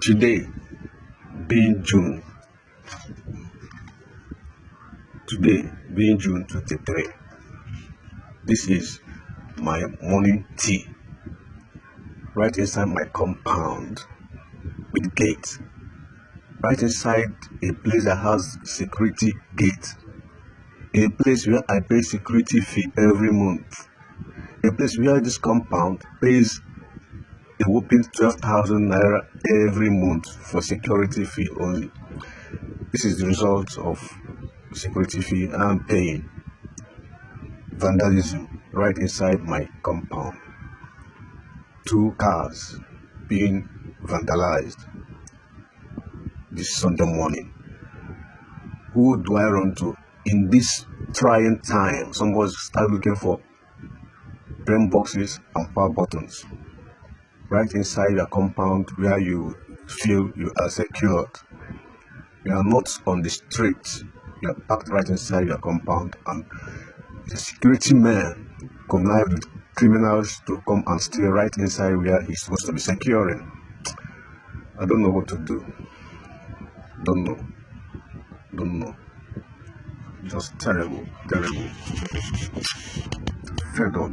Today being June, today being June 23, this is my morning tea right inside my compound with gate, right inside a place that has security gate, a place where I pay security fee every month, a place where this compound pays a whopping 12,000 naira every month for security fee only. This is the result of security fee I'm paying. Vandalism right inside my compound. 2 cars being vandalized this Sunday morning. Who do I run to in this trying time? Someone start looking for brain boxes and power buttons right inside your compound where you feel you are secured. You are not on the street, you are parked right inside your compound, and the security man connive with criminals to come and stay right inside where he's supposed to be securing. I don't know what to do. Don't know. Just terrible. Fed up.